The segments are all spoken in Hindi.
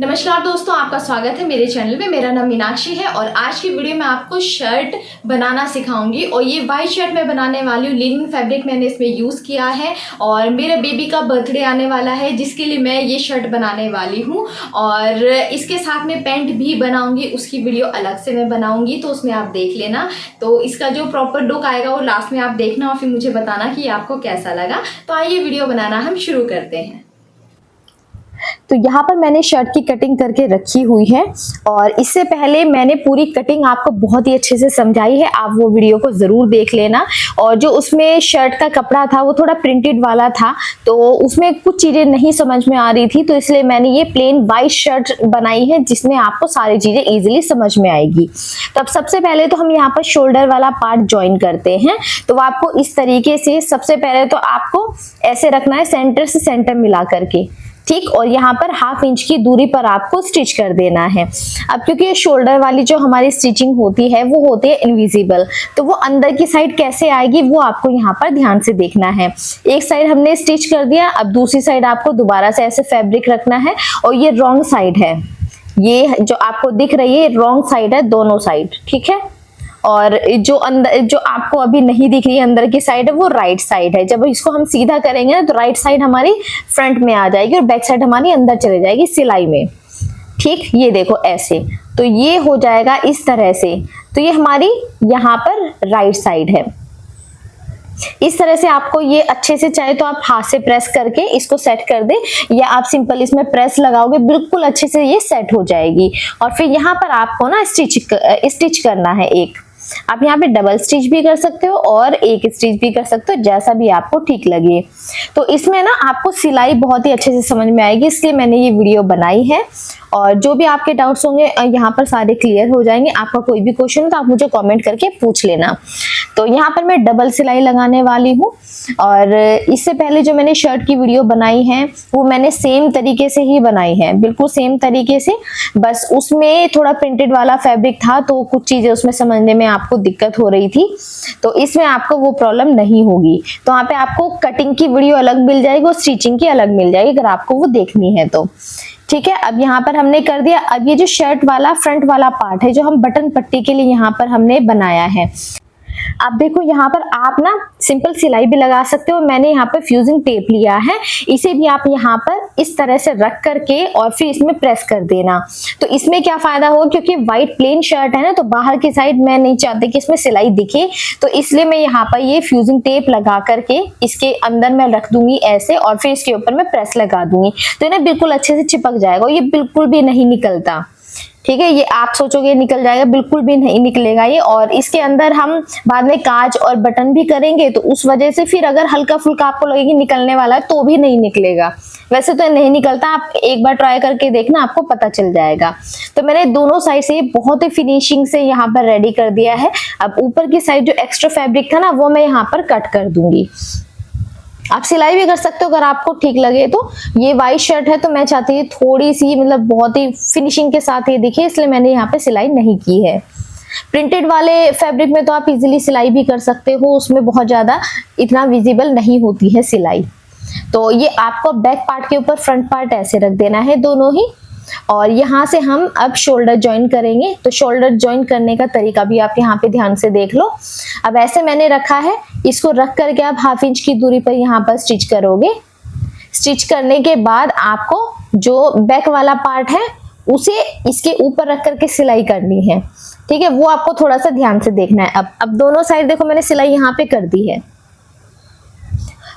नमस्कार दोस्तों, आपका स्वागत है मेरे चैनल में। मेरा नाम मीनाक्षी है और आज की वीडियो में आपको शर्ट बनाना सिखाऊंगी। और ये वाइट शर्ट मैं बनाने वाली हूँ। लिनन फैब्रिक मैंने इसमें यूज़ किया है और मेरे बेबी का बर्थडे आने वाला है जिसके लिए मैं ये शर्ट बनाने वाली हूँ। और इसके साथ में पैंट भी बनाऊँगी, उसकी वीडियो अलग से मैं बनाऊँगी, तो उसमें आप देख लेना। तो इसका जो प्रॉपर लुक आएगा वो लास्ट में आप देखना और फिर मुझे बताना कि आपको कैसा लगा। तो आइए वीडियो बनाना हम शुरू करते हैं। तो यहाँ पर मैंने शर्ट की कटिंग करके रखी हुई है और इससे पहले मैंने पूरी कटिंग आपको बहुत ही अच्छे से समझाई है, आप वो वीडियो को ज़रूर देख लेना। और जो उसमें शर्ट का कपड़ा था वो थोड़ा प्रिंटेड वाला था, तो उसमें कुछ चीज़ें नहीं समझ में आ रही थी, तो इसलिए मैंने ये प्लेन वाइट शर्ट बनाई है जिसमें आपको सारी चीज़ें ईजिली समझ में आएगी। तो अब सबसे पहले तो हम यहाँ पर शोल्डर वाला पार्ट ज्वाइन करते हैं। तो आपको इस तरीके से सबसे पहले तो आपको ऐसे रखना है, सेंटर से सेंटर मिला करके, ठीक। और यहाँ पर हाफ इंच की दूरी पर आपको स्टिच कर देना है। अब क्योंकि ये शोल्डर वाली जो हमारी स्टिचिंग होती है वो होती है इनविजिबल, तो वो अंदर की साइड कैसे आएगी वो आपको यहाँ पर ध्यान से देखना है। एक साइड हमने स्टिच कर दिया, अब दूसरी साइड आपको दोबारा से ऐसे फैब्रिक रखना है। और ये रॉन्ग साइड है, ये जो आपको दिख रही है रॉन्ग साइड है, दोनों साइड, ठीक है। और जो अंदर जो आपको अभी नहीं दिख रही है अंदर की साइड है वो राइट साइड है। जब इसको हम सीधा करेंगे ना तो राइट साइड हमारी फ्रंट में आ जाएगी और बैक साइड हमारी अंदर चले जाएगी सिलाई में, ठीक। ये देखो ऐसे, तो ये हो जाएगा इस तरह से। तो ये हमारी यहाँ पर राइट साइड है। इस तरह से आपको ये अच्छे से, चाहे तो आप हाथ से प्रेस करके इसको सेट कर दे या आप सिंपल इसमें प्रेस लगाओगे, बिल्कुल अच्छे से ये सेट हो जाएगी। और फिर यहाँ पर आपको ना स्टिच करना है एक। आप यहाँ पे डबल स्टिच भी कर सकते हो और एक स्टिच भी कर सकते हो, जैसा भी आपको ठीक लगे। तो इसमें ना आपको सिलाई बहुत ही अच्छे से समझ में आएगी, इसलिए मैंने ये वीडियो बनाई है। और जो भी आपके डाउट्स होंगे यहाँ पर सारे क्लियर हो जाएंगे। आपका कोई भी क्वेश्चन हो तो आप मुझे कमेंट करके पूछ लेना। तो यहाँ पर मैं डबल सिलाई लगाने वाली हूँ। और इससे पहले जो मैंने शर्ट की वीडियो बनाई है वो मैंने सेम तरीके से ही बनाई है, बिल्कुल सेम तरीके से। बस उसमें थोड़ा प्रिंटेड वाला फैब्रिक था तो कुछ चीजें उसमें समझने में आपको दिक्कत हो रही थी, तो इसमें आपको वो प्रॉब्लम नहीं होगी। तो वहाँ पे आपको कटिंग की वीडियो अलग मिल जाएगी और स्टिचिंग की अलग मिल जाएगी अगर आपको वो देखनी है तो, ठीक है। अब यहाँ पर हमने कर दिया। अब ये जो शर्ट वाला फ्रंट वाला पार्ट है जो हम बटन पट्टी के लिए यहाँ पर हमने बनाया है, अब देखो यहाँ पर आप ना सिंपल सिलाई भी लगा सकते हो। मैंने यहाँ पर फ्यूजिंग टेप लिया है, इसे भी आप यहाँ पर इस तरह से रख करके और फिर इसमें प्रेस कर देना। तो इसमें क्या फायदा होगा, क्योंकि व्हाइट प्लेन शर्ट है ना, तो बाहर की साइड मैं नहीं चाहती कि इसमें सिलाई दिखे, तो इसलिए मैं यहाँ पर ये फ्यूजिंग टेप लगा करके इसके अंदर मैं रख दूंगी ऐसे, और फिर इसके ऊपर मैं प्रेस लगा दूंगी, तो ना बिल्कुल अच्छे से चिपक जाएगा। ये बिल्कुल भी नहीं निकलता, ठीक है। ये आप सोचोगे निकल जाएगा, बिल्कुल भी नहीं निकलेगा ये। और इसके अंदर हम बाद में काज और बटन भी करेंगे, तो उस वजह से फिर अगर हल्का फुल्का आपको लगे कि निकलने वाला है तो भी नहीं निकलेगा। वैसे तो नहीं निकलता, आप एक बार ट्राई करके देखना, आपको पता चल जाएगा। तो मैंने दोनों साइड से बहुत ही फिनिशिंग से यहाँ पर रेडी कर दिया है। अब ऊपर की साइड जो एक्स्ट्रा फैब्रिक था ना वो मैं यहाँ पर कट कर दूंगी। आप सिलाई भी कर सकते हो अगर आपको ठीक लगे तो। ये वाइट शर्ट है तो मैं चाहती हूँ थोड़ी सी मतलब बहुत ही फिनिशिंग के साथ ये दिखे, इसलिए मैंने यहाँ पे सिलाई नहीं की है। प्रिंटेड वाले फैब्रिक में तो आप इजीली सिलाई भी कर सकते हो, उसमें बहुत ज्यादा इतना विजिबल नहीं होती है सिलाई। तो ये आपको बैक पार्ट के ऊपर फ्रंट पार्ट ऐसे रख देना है दोनों ही। और यहाँ से हम अब शोल्डर ज्वाइन करेंगे। तो शोल्डर ज्वाइन करने का तरीका भी आप यहाँ पे ध्यान से देख लो। अब ऐसे मैंने रखा है, इसको रख करके आप हाफ इंच की दूरी पर यहाँ पर स्टिच करोगे। स्टिच करने के बाद आपको जो बैक वाला पार्ट है उसे इसके ऊपर रख करके सिलाई करनी है, ठीक है। वो आपको थोड़ा सा ध्यान से देखना है। अब दोनों साइड देखो मैंने सिलाई यहाँ पे कर दी है,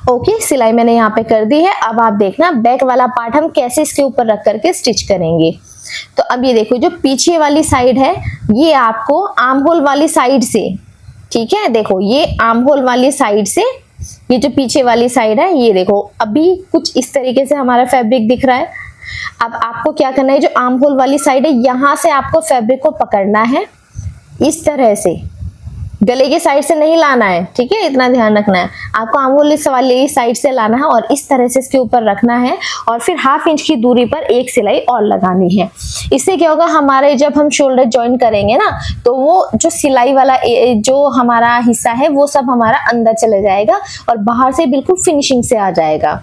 ओके। सिलाई मैंने यहाँ पे कर दी है। अब आप देखना बैक वाला पार्ट हम कैसे इसके ऊपर रख करके स्टिच करेंगे। तो अब ये देखो जो पीछे वाली साइड है ये आपको आर्म होल वाली साइड से, ठीक है, देखो ये आर्म होल वाली साइड से, ये जो पीछे वाली साइड है ये देखो अभी कुछ इस तरीके से हमारा फैब्रिक दिख रहा है। अब आपको क्या करना है, जो आर्म होल वाली साइड है यहाँ से आपको फैब्रिक को पकड़ना है इस तरह से, गले की साइड से नहीं लाना है, ठीक है, इतना ध्यान रखना है। आपको आंगुल वाली साइड से लाना है और इस तरह से इसके ऊपर रखना है और फिर हाफ इंच की दूरी पर एक सिलाई और लगानी है। इससे क्या होगा, हमारे जब हम शोल्डर ज्वाइन करेंगे ना तो वो जो सिलाई वाला जो हमारा हिस्सा है वो सब हमारा अंदर चले जाएगा और बाहर से बिल्कुल फिनिशिंग से आ जाएगा।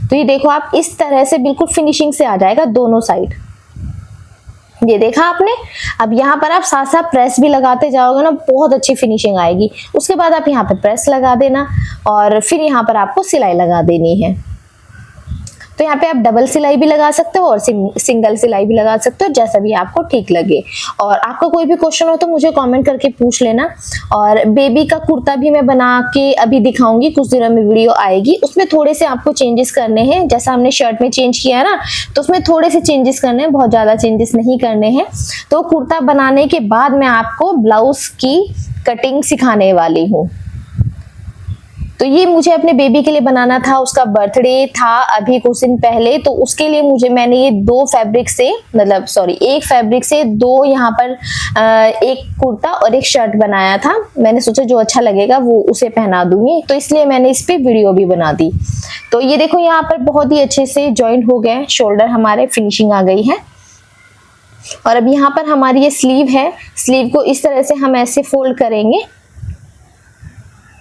तो ये देखो आप इस तरह से बिल्कुल फिनिशिंग से आ जाएगा दोनों साइड। ये देखा आपने। अब यहाँ पर आप साथ साथ प्रेस भी लगाते जाओगे ना, बहुत अच्छी फिनिशिंग आएगी। उसके बाद आप यहाँ पे प्रेस लगा देना और फिर यहाँ पर आपको सिलाई लगा देनी है। तो यहाँ पे आप डबल सिलाई भी लगा सकते हो और सिंगल सिलाई भी लगा सकते हो, जैसा भी आपको ठीक लगे। और आपको कोई भी क्वेश्चन हो तो मुझे कमेंट करके पूछ लेना। और बेबी का कुर्ता भी मैं बना के अभी दिखाऊंगी, कुछ दिनों में वीडियो आएगी। उसमें थोड़े से आपको चेंजेस करने हैं, जैसा हमने शर्ट में चेंज किया है ना, तो उसमें थोड़े से चेंजेस करने हैं, बहुत ज़्यादा चेंजेस नहीं करने हैं। तो कुर्ता बनाने के बाद मैं आपको ब्लाउज की कटिंग सिखाने वाली हूँ। तो ये मुझे अपने बेबी के लिए बनाना था, उसका बर्थडे था अभी कुछ दिन पहले। तो उसके लिए मैंने ये एक फैब्रिक से दो यहाँ पर एक कुर्ता और एक शर्ट बनाया था। मैंने सोचा जो अच्छा लगेगा वो उसे पहना दूंगी, तो इसलिए मैंने इस पे वीडियो भी बना दी। तो ये देखो यहाँ पर बहुत ही अच्छे से जॉइंट हो गए, शोल्डर हमारे फिनिशिंग आ गई है। और अब यहाँ पर हमारी ये स्लीव है, स्लीव को इस तरह से हम ऐसे फोल्ड करेंगे,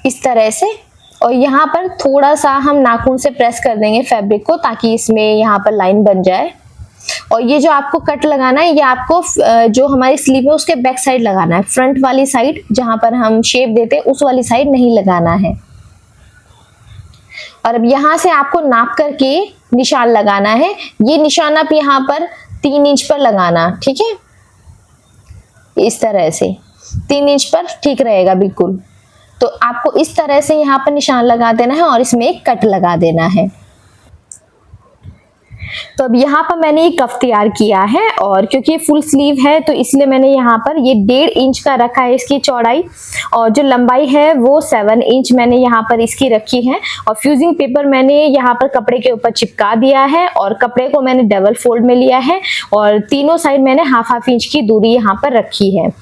इस तरह से। और यहाँ पर थोड़ा सा हम नाखून से प्रेस कर देंगे फैब्रिक को, ताकि इसमें यहाँ पर लाइन बन जाए। और ये जो आपको कट लगाना है, ये आपको जो हमारी स्लीव है उसके बैक साइड लगाना है, फ्रंट वाली साइड जहां पर हम शेप देते हैं उस वाली साइड नहीं लगाना है। और अब यहाँ से आपको नाप करके निशान लगाना है। ये निशान आप यहाँ पर 3 इंच पर लगाना, ठीक है, इस तरह से 3 इंच पर ठीक रहेगा बिल्कुल। तो आपको इस तरह से यहाँ पर निशान लगा देना है और इसमें एक कट लगा देना है। तो अब यहाँ पर मैंने ये कफ तैयार किया है, और क्योंकि ये फुल स्लीव है तो इसलिए मैंने यहाँ पर ये 1.5 इंच का रखा है इसकी चौड़ाई, और जो लंबाई है वो 7 इंच मैंने यहाँ पर इसकी रखी है। और फ्यूजिंग पेपर मैंने यहाँ पर कपड़े के ऊपर चिपका दिया है, और कपड़े को मैंने डबल फोल्ड में लिया है, और तीनों साइड मैंने हाफ इंच की दूरी यहाँ पर रखी है,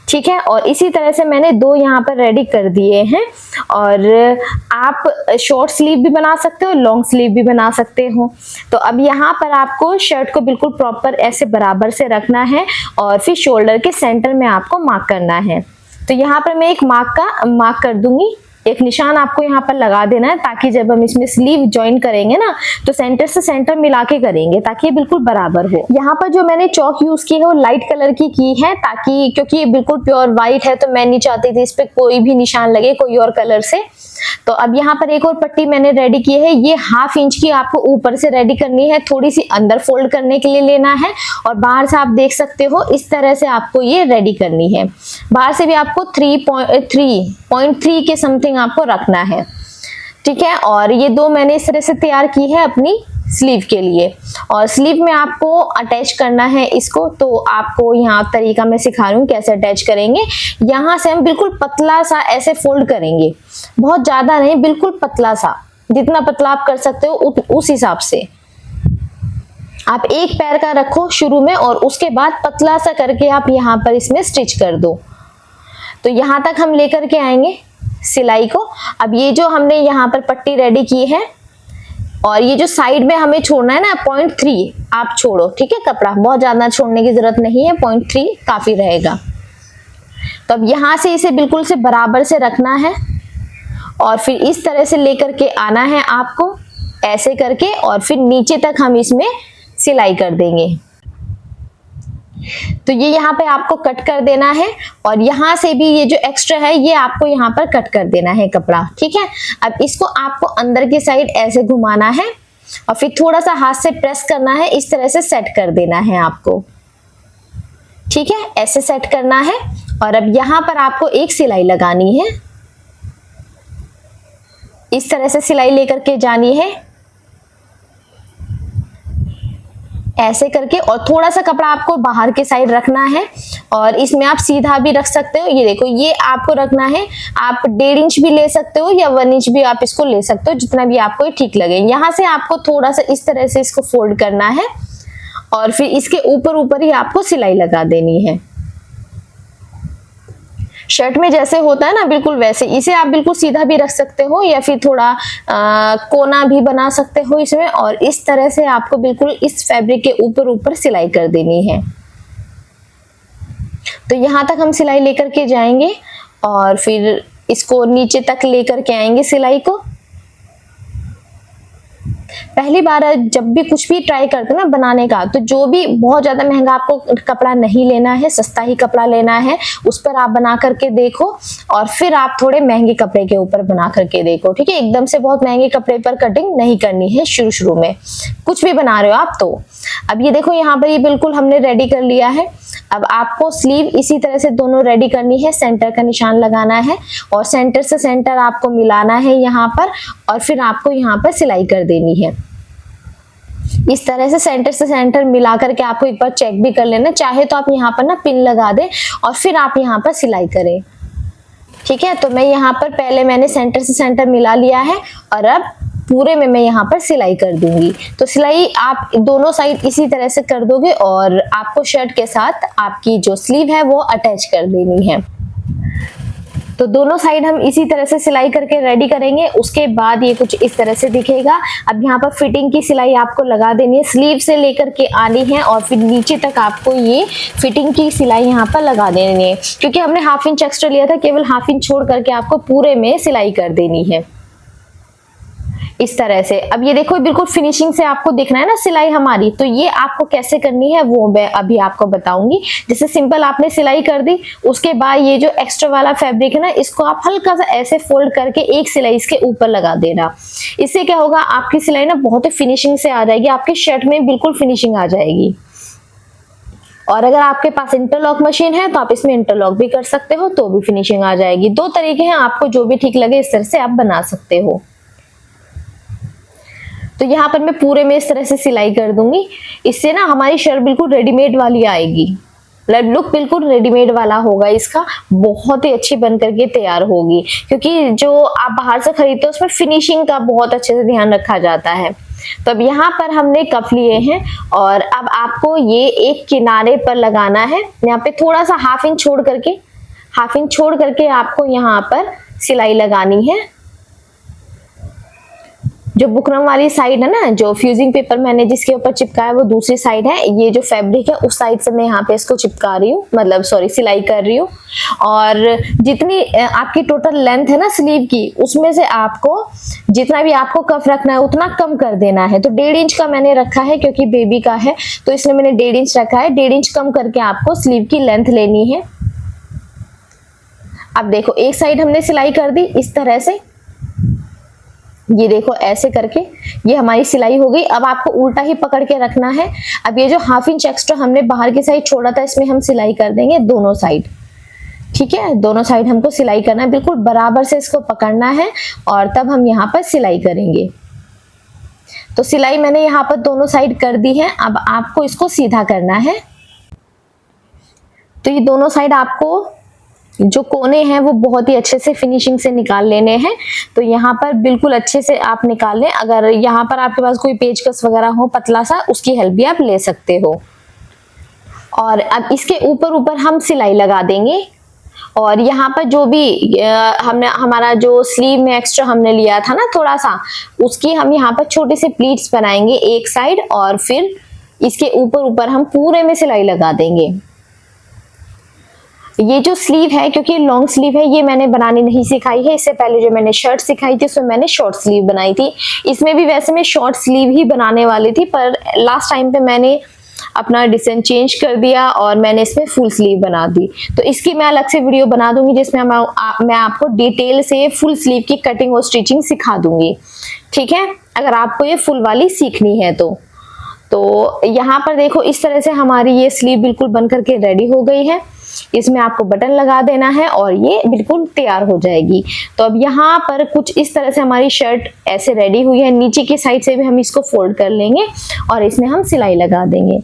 ठीक है। और इसी तरह से मैंने 2 यहाँ पर रेडी कर दिए हैं। और आप शॉर्ट स्लीव भी बना सकते हो, लॉन्ग स्लीव भी बना सकते हो। तो अब यहाँ पर आपको शर्ट को बिल्कुल प्रॉपर ऐसे बराबर से रखना है, और फिर शोल्डर के सेंटर में आपको मार्क करना है। तो यहाँ पर मैं एक मार्क कर दूंगी, एक निशान आपको यहाँ पर लगा देना है, ताकि जब हम इसमें स्लीव ज्वाइन करेंगे ना तो सेंटर से सेंटर मिला के करेंगे, ताकि ये बिल्कुल बराबर हो। यहाँ पर जो मैंने चौक यूज की है वो लाइट कलर की है, ताकि क्योंकि ये बिल्कुल प्योर व्हाइट है तो मैं नहीं चाहती थी इस पे कोई भी निशान लगे कोई और कलर से। तो अब यहाँ पर एक और पट्टी मैंने रेडी की है, ये हाफ इंच की आपको ऊपर से रेडी करनी है, थोड़ी सी अंदर फोल्ड करने के लिए लेना है, और बाहर से आप देख सकते हो इस तरह से आपको ये रेडी करनी है। बाहर से भी आपको 3.3 के समथिंग आपको रखना है, ठीक है। और ये 2 मैंने इस तरह से तैयार की है अपनी स्लीव के लिए। और स्लीव में आपको अटैच करना है इसको, तो आपको यहाँ तरीका मैं सिखा रही हूँ कैसे अटैच करेंगे। यहाँ से हम बिल्कुल पतला सा ऐसे फोल्ड करेंगे, बहुत ज्यादा नहीं, बिल्कुल पतला सा, जितना पतला आप कर सकते हो उस हिसाब से। आप एक पैर का रखो शुरू में, और उसके बाद पतला सा करके आप यहाँ पर इसमें स्टिच कर दो। तो यहाँ तक हम लेकर के आएंगे सिलाई को। अब ये जो हमने यहाँ पर पट्टी रेडी की है, और ये जो साइड में हमें छोड़ना है ना 0.3 आप छोड़ो, ठीक है, कपड़ा बहुत ज्यादा छोड़ने की जरूरत नहीं है, 0.3 काफी रहेगा। तो अब यहाँ से इसे बिल्कुल से बराबर से रखना है, और फिर इस तरह से लेकर के आना है आपको ऐसे करके, और फिर नीचे तक हम इसमें सिलाई कर देंगे। तो ये यहाँ पे आपको कट कर देना है, और यहाँ से भी ये जो एक्स्ट्रा है ये आपको यहाँ पर कट कर देना है कपड़ा, ठीक है। अब इसको आपको अंदर की साइड ऐसे घुमाना है, और फिर थोड़ा सा हाथ से प्रेस करना है, इस तरह से सेट कर देना है आपको, ठीक है, ऐसे सेट करना है। और अब यहाँ पर आपको एक सिलाई लगानी है, इस तरह से सिलाई लेकर के जानी है ऐसे करके, और थोड़ा सा कपड़ा आपको बाहर के साइड रखना है, और इसमें आप सीधा भी रख सकते हो। ये देखो ये आपको रखना है, आप 1.5 इंच भी ले सकते हो या 1 इंच भी आप इसको ले सकते हो, जितना भी आपको ठीक लगे। यहाँ से आपको थोड़ा सा इस तरह से इसको फोल्ड करना है, और फिर इसके ऊपर ही आपको सिलाई लगा देनी है। शर्ट में जैसे होता है ना बिल्कुल वैसे, इसे आप बिल्कुल सीधा भी रख सकते हो, या फिर थोड़ा कोना भी बना सकते हो इसमें, और इस तरह से आपको बिल्कुल इस फैब्रिक के ऊपर सिलाई कर देनी है। तो यहाँ तक हम सिलाई लेकर के जाएंगे, और फिर इसको नीचे तक लेकर के आएंगे सिलाई को। पहली बार जब भी कुछ भी ट्राई करते हैं ना बनाने का, तो जो भी बहुत ज्यादा महंगा आपको कपड़ा नहीं लेना है, सस्ता ही कपड़ा लेना है, उस पर आप बना करके देखो और फिर आप थोड़े महंगे कपड़े के ऊपर बना करके देखो। ठीक है, एकदम से बहुत महंगे कपड़े पर कटिंग नहीं करनी है शुरू शुरू में, कुछ भी बना रहे हो आप तो। अब ये देखो यहाँ पर ये बिल्कुल हमने रेडी कर लिया है। अब आपको स्लीव इसी तरह से दोनों रेडी करनी है, सेंटर का निशान लगाना है और सेंटर से सेंटर आपको मिलाना है यहाँ पर, और फिर आपको यहाँ पर सिलाई कर देनी है। इस तरह से सेंटर मिला करके आपको एक बार चेक भी कर लेना, चाहे तो आप यहाँ पर ना पिन लगा दें और फिर आप यहाँ पर सिलाई करें। ठीक है, तो मैं यहाँ पर पहले मैंने सेंटर से सेंटर मिला लिया है और अब पूरे में मैं यहाँ पर सिलाई कर दूंगी। तो सिलाई आप दोनों साइड इसी तरह से कर दोगे और आपको शर्ट के साथ आपकी जो स्लीव है वो अटैच कर देनी है। तो दोनों साइड हम इसी तरह से सिलाई करके रेडी करेंगे। उसके बाद ये कुछ इस तरह से दिखेगा। अब यहाँ पर फिटिंग की सिलाई आपको लगा देनी है, स्लीव से लेकर के आनी है और फिर नीचे तक आपको ये फिटिंग की सिलाई यहाँ पर लगा देनी है। क्योंकि हमने हाफ इंच एक्स्ट्रा लिया था, केवल हाफ इंच छोड़ करके आपको पूरे में सिलाई कर देनी है इस तरह से। अब ये देखो बिल्कुल फिनिशिंग से आपको दिखना है ना सिलाई हमारी, तो ये आपको कैसे करनी है वो मैं अभी आपको बताऊंगी। जैसे सिंपल आपने सिलाई कर दी, उसके बाद ये जो एक्स्ट्रा वाला फैब्रिक है ना, इसको आप हल्का सा ऐसे फोल्ड करके एक सिलाई इसके ऊपर लगा देना। इससे क्या होगा, आपकी सिलाई ना बहुत ही फिनिशिंग से आ जाएगी, आपकी शर्ट में बिल्कुल फिनिशिंग आ जाएगी। और अगर आपके पास इंटरलॉक मशीन है तो आप इसमें इंटरलॉक भी कर सकते हो, तो भी फिनिशिंग आ जाएगी। दो तरीके हैं, आपको जो भी ठीक लगे इस तरह से आप बना सकते हो। तो यहाँ पर मैं पूरे में इस तरह से सिलाई कर दूंगी। इससे ना हमारी शर्ट बिल्कुल रेडीमेड वाली आएगी, लुक बिल्कुल रेडीमेड वाला होगा इसका, बहुत ही अच्छी बन करके तैयार होगी। क्योंकि जो आप बाहर से खरीदते हो उसमें फिनिशिंग का बहुत अच्छे से ध्यान रखा जाता है। तो अब यहाँ पर हमने कफ लिए हैं और अब आपको ये एक किनारे पर लगाना है। यहाँ पे थोड़ा सा हाफ इंच छोड़ करके आपको यहाँ पर सिलाई लगानी है। जो बुकरम वाली साइड है ना, जो फ्यूजिंग पेपर मैंने जिसके ऊपर चिपकाया है वो दूसरी साइड है, ये जो फैब्रिक है उस साइड से मैं यहाँ पे इसको चिपका रही हूँ, मतलब सॉरी सिलाई कर रही हूँ। और जितनी आपकी टोटल लेंथ है ना स्लीव की, उसमें से आपको जितना भी आपको कफ रखना है उतना कम कर देना है। तो 1.5 इंच का मैंने रखा है, क्योंकि बेबी का है तो इसलिए मैंने 1.5 इंच रखा है। 1.5 इंच कम करके आपको स्लीव की लेंथ लेनी है। अब देखो एक साइड हमने सिलाई कर दी इस तरह से, ये देखो ऐसे करके ये हमारी सिलाई हो गई। अब आपको उल्टा ही पकड़ के रखना है। अब ये जो हाफ इंच एक्स्ट्रा हमने बाहर की साइड छोड़ा था, इसमें हम सिलाई कर देंगे दोनों साइड। ठीक है, दोनों साइड हमको सिलाई करना है, बिल्कुल बराबर से इसको पकड़ना है और तब हम यहाँ पर सिलाई करेंगे। तो सिलाई मैंने यहाँ पर दोनों साइड कर दी है। अब आपको इसको सीधा करना है। तो ये दोनों साइड आपको जो कोने हैं वो बहुत ही अच्छे से फिनिशिंग से निकाल लेने हैं। तो यहाँ पर बिल्कुल अच्छे से आप निकाल लें। अगर यहाँ पर आपके पास कोई पेचकस वगैरह हो पतला सा, उसकी हेल्प भी आप ले सकते हो। और अब इसके ऊपर हम सिलाई लगा देंगे। और यहाँ पर जो भी हमने हमारा जो स्लीव में एक्स्ट्रा हमने लिया था ना थोड़ा सा, उसकी हम यहाँ पर छोटे से प्लीट्स बनाएंगे एक साइड, और फिर इसके ऊपर हम पूरे में सिलाई लगा देंगे। ये जो स्लीव है, क्योंकि लॉन्ग स्लीव है, ये मैंने बनानी नहीं सिखाई है। इससे पहले जो मैंने शर्ट सिखाई थी उसमें मैंने शॉर्ट स्लीव बनाई थी। इसमें भी वैसे मैं शॉर्ट स्लीव ही बनाने वाली थी, पर लास्ट टाइम पे मैंने अपना डिजाइन चेंज कर दिया और मैंने इसमें फुल स्लीव बना दी। तो इसकी मैं अलग से वीडियो बना दूंगी जिसमें मैं आपको डिटेल से फुल स्लीव की कटिंग और स्टिचिंग सिखा दूंगी। ठीक है, अगर आपको ये फुल वाली सीखनी है तो यहाँ पर देखो इस तरह से हमारी ये स्लीव बिल्कुल बन करके रेडी हो गई है। इसमें आपको बटन लगा देना है और ये बिल्कुल तैयार हो जाएगी। तो अब यहाँ पर कुछ इस तरह से हमारी शर्ट ऐसे रेडी हुई है। नीचे की साइड से भी हम इसको फोल्ड कर लेंगे और इसमें हम सिलाई लगा देंगे।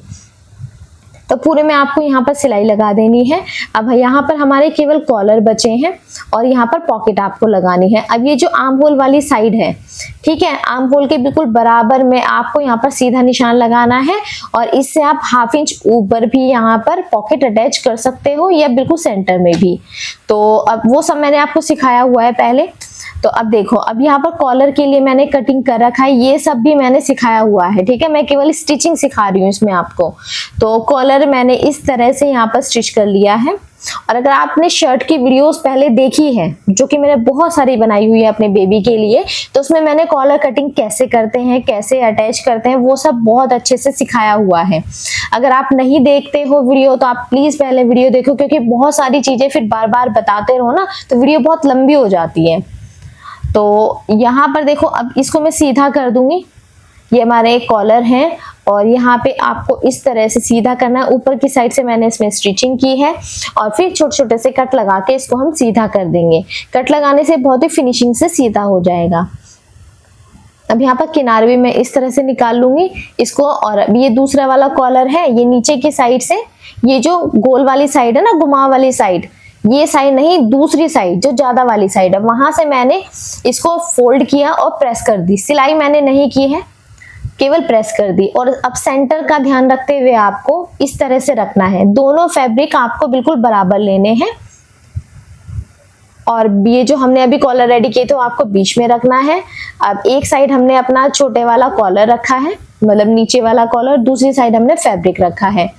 तो पूरे में आपको यहाँ पर सिलाई लगा देनी है। अब यहाँ पर हमारे केवल कॉलर बचे हैं और यहाँ पर पॉकेट आपको लगानी है। अब ये जो आर्म होल वाली साइड है, ठीक है, आर्म होल के बिल्कुल बराबर में आपको यहाँ पर सीधा निशान लगाना है और इससे आप हाफ इंच ऊपर भी यहाँ पर पॉकेट अटैच कर सकते हो या बिल्कुल सेंटर में भी। तो अब वो सब मैंने आपको सिखाया हुआ है पहले। तो अब देखो, अब यहाँ पर कॉलर के लिए मैंने कटिंग कर रखा है, ये सब भी मैंने सिखाया हुआ है। ठीक है, मैं केवल स्टिचिंग सिखा रही हूँ इसमें आपको। तो कॉलर मैंने इस तरह से यहाँ पर स्टिच कर लिया है और अगर आपने शर्ट की वीडियोस पहले देखी है, जो कि मैंने बहुत सारी बनाई हुई है अपने बेबी के लिए, तो उसमें मैंने कॉलर कटिंग कैसे करते हैं, कैसे अटैच करते हैं, वो सब बहुत अच्छे से सिखाया हुआ है। अगर आप नहीं देखते हो वीडियो तो आप प्लीज पहले वीडियो देखो, क्योंकि बहुत सारी चीजें फिर बार बार बताते रहो ना तो वीडियो बहुत लंबी हो जाती है। तो यहाँ पर देखो, अब इसको मैं सीधा कर दूंगी। ये हमारे कॉलर हैं और यहाँ पे आपको इस तरह से सीधा करना है। ऊपर की साइड से मैंने इसमें स्टिचिंग की है और फिर छोटे छोटे से कट लगा के इसको हम सीधा कर देंगे। कट लगाने से बहुत ही फिनिशिंग से सीधा हो जाएगा। अब यहाँ पर किनारे भी मैं इस तरह से निकाल लूंगी इसको। और अब ये दूसरा वाला कॉलर है, ये नीचे की साइड से, ये जो गोल वाली साइड है ना, घुमाव वाली साइड, ये साइड नहीं, दूसरी साइड जो ज्यादा वाली साइड है, वहां से मैंने इसको फोल्ड किया और प्रेस कर दी। सिलाई मैंने नहीं की है, केवल प्रेस कर दी। और अब सेंटर का ध्यान रखते हुए आपको इस तरह से रखना है। दोनों फैब्रिक आपको बिल्कुल बराबर लेने हैं। और ये जो हमने अभी कॉलर रेडी किए थे वो आपको बीच में रखना है। अब एक साइड हमने अपना छोटे वाला कॉलर रखा है, मतलब नीचे वाला कॉलर, दूसरी साइड हमने फैब्रिक रखा है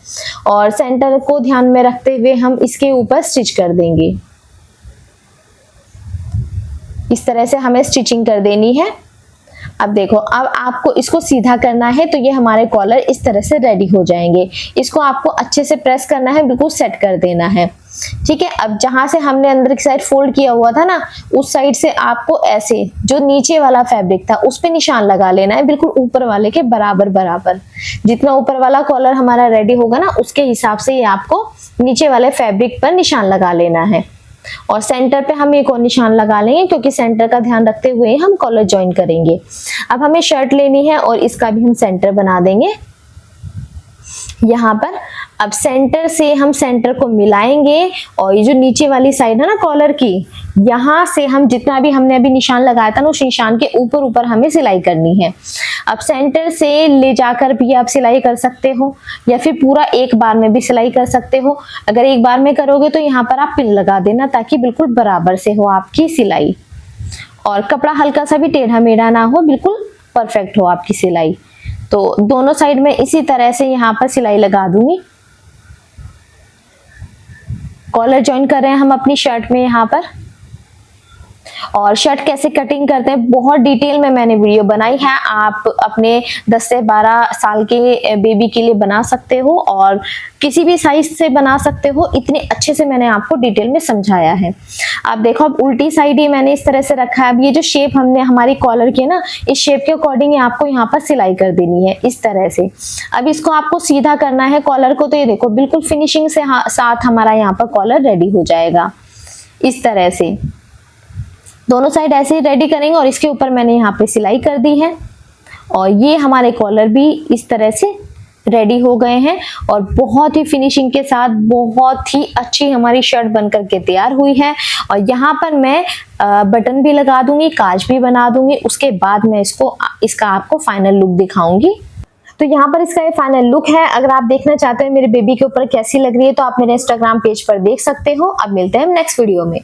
और सेंटर को ध्यान में रखते हुए हम इसके ऊपर स्टिच कर देंगे। इस तरह से हमें स्टिचिंग कर देनी है। अब देखो, अब आपको इसको सीधा करना है तो ये हमारे कॉलर इस तरह से रेडी हो जाएंगे। इसको आपको अच्छे से प्रेस करना है, बिल्कुल सेट कर देना है। ठीक है। अब जहां से हमने अंदर की साइड फोल्ड किया हुआ था ना, उस साइड से आपको ऐसे जो नीचे वाला फैब्रिक था उस पे निशान लगा लेना है, बिल्कुल ऊपर वाले के बराबर बराबर। जितना ऊपर वाला कॉलर हमारा रेडी होगा ना, उसके हिसाब से ये आपको नीचे वाले फैब्रिक पर निशान लगा लेना है। और सेंटर पे हम एक और निशान लगा लेंगे, क्योंकि सेंटर का ध्यान रखते हुए हम कॉलर ज्वाइन करेंगे। अब हमें शर्ट लेनी है और इसका भी हम सेंटर बना देंगे यहाँ पर। अब सेंटर से हम सेंटर को मिलाएंगे और ये जो नीचे वाली साइड है ना कॉलर की, यहाँ से हम जितना भी हमने अभी निशान लगाया था ना, उस निशान के ऊपर ऊपर हमें सिलाई करनी है। अब सेंटर से ले जाकर भी आप सिलाई कर सकते हो या फिर पूरा एक बार में भी सिलाई कर सकते हो। अगर एक बार में करोगे तो यहाँ पर आप पिन लगा देना, ताकि बिल्कुल बराबर से हो आपकी सिलाई और कपड़ा हल्का सा भी टेढ़ा मेढ़ा ना हो, बिल्कुल परफेक्ट हो आपकी सिलाई। तो दोनों साइड में इसी तरह से यहाँ पर सिलाई लगा दूंगी। कॉलर ज्वाइन कर रहे हैं हम अपनी शर्ट में यहाँ पर। और शर्ट कैसे कटिंग करते हैं बहुत डिटेल में मैंने वीडियो बनाई है। आप अपने 10 से 12 साल के बेबी के लिए बना सकते हो और किसी भी साइज से बना सकते हो। इतने अच्छे से मैंने आपको डिटेल में समझाया है। आप देखो, अब उल्टी साइड ही मैंने इस तरह से रखा है। अब ये जो शेप हमने हमारी कॉलर की ना, इस शेप के अकॉर्डिंग आपको यहाँ पर सिलाई कर देनी है इस तरह से। अब इसको आपको सीधा करना है कॉलर को। तो ये देखो, बिल्कुल फिनिशिंग से साथ हमारा यहाँ पर कॉलर रेडी हो जाएगा इस तरह से। दोनों साइड ऐसे ही रेडी करेंगे और इसके ऊपर मैंने यहाँ पे सिलाई कर दी है और ये हमारे कॉलर भी इस तरह से रेडी हो गए हैं और बहुत ही फिनिशिंग के साथ बहुत ही अच्छी हमारी शर्ट बनकर के तैयार हुई है। और यहाँ पर मैं बटन भी लगा दूंगी, काज भी बना दूंगी। उसके बाद मैं इसका आपको फाइनल लुक दिखाऊंगी। तो यहाँ पर इसका ये फाइनल लुक है। अगर आप देखना चाहते हैं मेरे बेबी के ऊपर कैसी लग रही है तो आप मेरे इंस्टाग्राम पेज पर देख सकते हो। अब मिलते हैं नेक्स्ट वीडियो में।